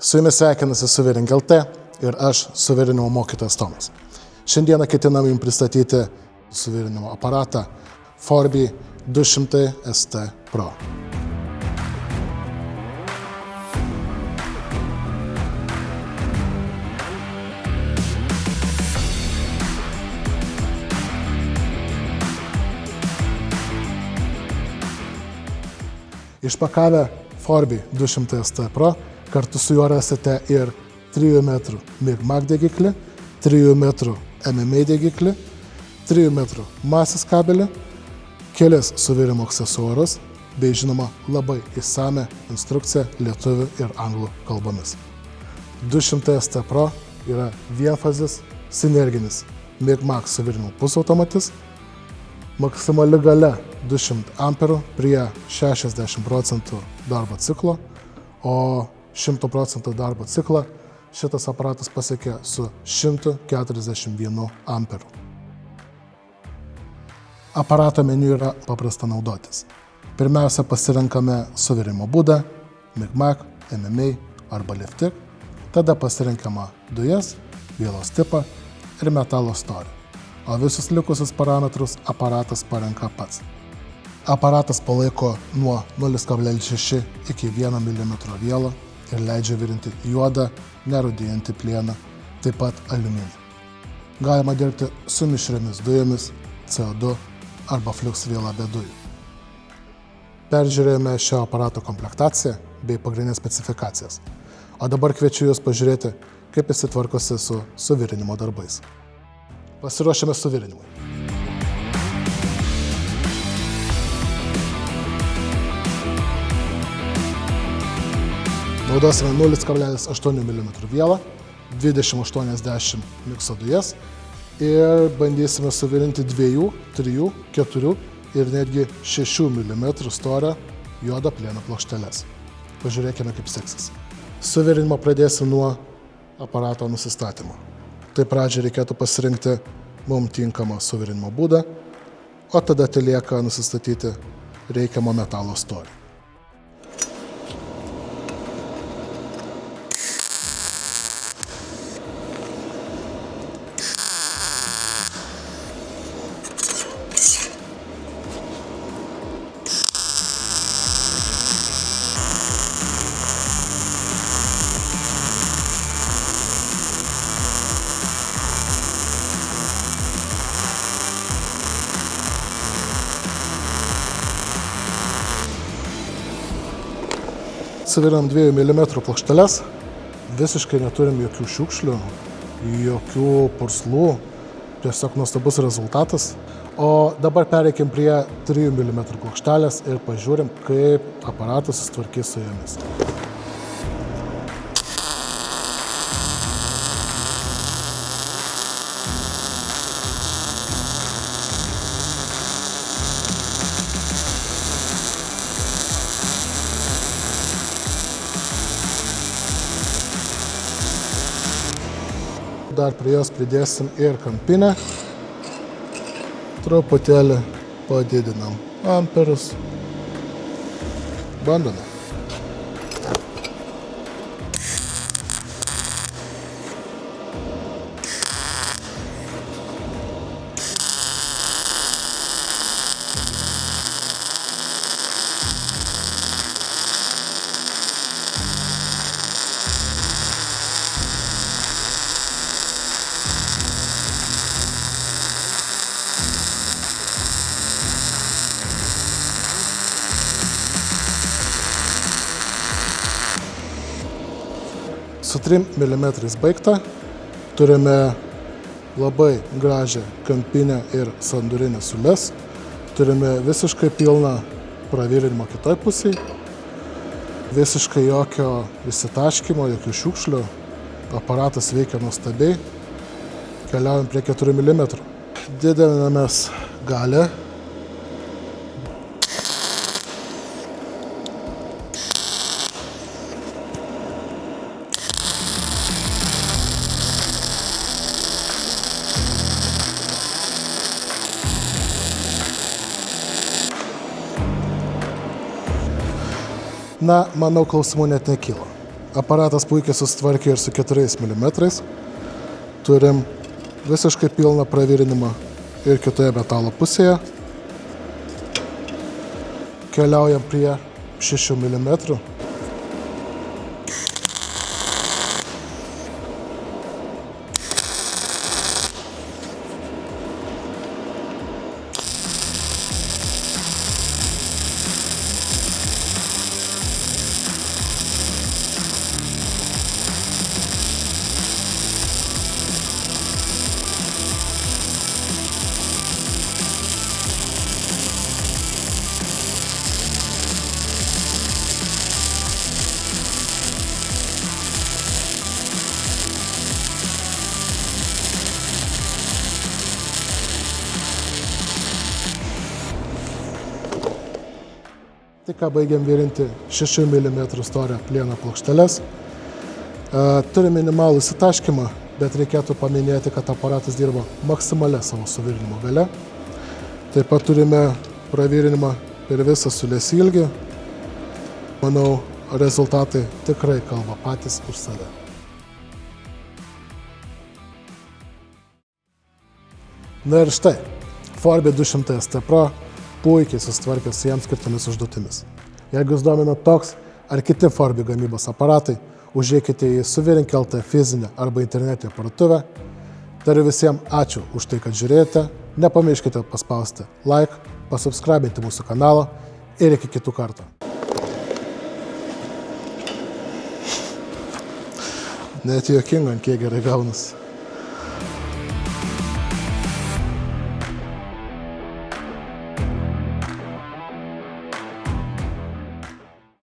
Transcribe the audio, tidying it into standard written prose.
Su jumis sveikinasi Suviring LT ir aš suvirinimo mokytojas Tomas. Šiandieną ketinam jums pristatyti suvirinimo aparatą Forbi 200 ST Pro. Išpakavę Forbi 200 ST Pro, kartu su juo rasite ir 3 m Mig-Mag degiklį, 3 m MMA degiklį, 3 m masės kabelį, kelias suvirimo aksesuarus bei žinoma labai išsame instrukciją lietuvių ir anglų kalbomis. 200 ST Pro yra vienfazis sinerginis Mig-Mag suvirimo pusautomatis, maksimali galia 200 amperų prie 60% darbo ciklo, o 100% darbo ciklą šitas aparatas pasiekia su 141 amperų. Aparato meniu yra paprasta naudotis. Pirmiausia, pasirenkame suvirimo būdą, Mig-Mag, MMA arba Liftik, tada pasirenkama dujas, vielos tipą ir metalo storį, o visus likusius parametrus aparatas parenka pats. Aparatas palaiko nuo 0,6 iki 1 mm vielą ir leidžia virinti juodą, nerūdijantį plieną, taip pat aliuminį. Galima dirbti su mišriomis dujomis, CO2 arba fliuks viela be dujų. Peržiūrėjome šio aparato komplektaciją bei pagrindinės specifikacijas, o dabar kviečiu Jūs pažiūrėti, kaip jis tvarkosi su suvirinimo darbais. Pasiruošėme suvirinimui. Naudosime 0,8 mm vielą, 2080 mikso dujas ir bandysime suvirinti 2, 3, 4 ir netgi 6 mm storio juodo plieno plokšteles. Pažiūrėkime, kaip seksis. Suvirinimą pradėsim nuo aparato nusistatymo. Tai pradžiai reikėtų pasirinkti mums tinkamą suvirinimo būdą, o tada telieka nusistatyti reikiamą metalo storį. Suvirinam 2 mm plokšteles, visiškai neturim jokių šiukšlių, jokių purslų, tiesiog nuostabus rezultatas. O dabar pereikim prie 3 mm plokštelės ir pažiūrim, kaip aparatas susitvarkys su jomis. Dar prie jos pridėsim ir kampinę. Truputėlį padidinam amperus. Bandome. Su 3 mm baigta, turime labai gražią kampinę ir sandurinę siūles, turime visiškai pilną pravirinimą kitoj pusėje, visiškai jokio įsitaškymo, jokių šiukšlių, aparatas veikia nuostabiai, keliaujam prie 4 mm. Didinamės galią. Na, manau, klausimų net nekyla. Aparatas puikiai susitvarkė ir su 4 mm. Turim visiškai pilną pravirinimą ir kitoje metalo pusėje. Keliaujam prie 6 mm. Tik ką baigiam virinti 6 mm storio plieno plokšteles. Turi minimalų įsitaškymą, bet reikėtų paminėti, kad aparatas dirba maksimalia savo suvirinimo gale. Taip pat turime pravirinimą per visą siūlės ilgį. Manau, rezultatai tikrai kalba patys už save. Na ir štai, Forbi 200 ST Pro puikiai susitvarkė su jiems skirtomis užduotimis. Jeigu jūs domina toks ar kiti Forbi gamybos aparatai, užeikite į Suvirink LT fizinę arba internetinę parduotuvę. Tariu visiems ačiū už tai, kad žiūrėjote. Nepamirškite paspausti like, pasubscribinti mūsų kanalą ir iki kitų kartų. Net juokinga, kiek gerai gaunasi.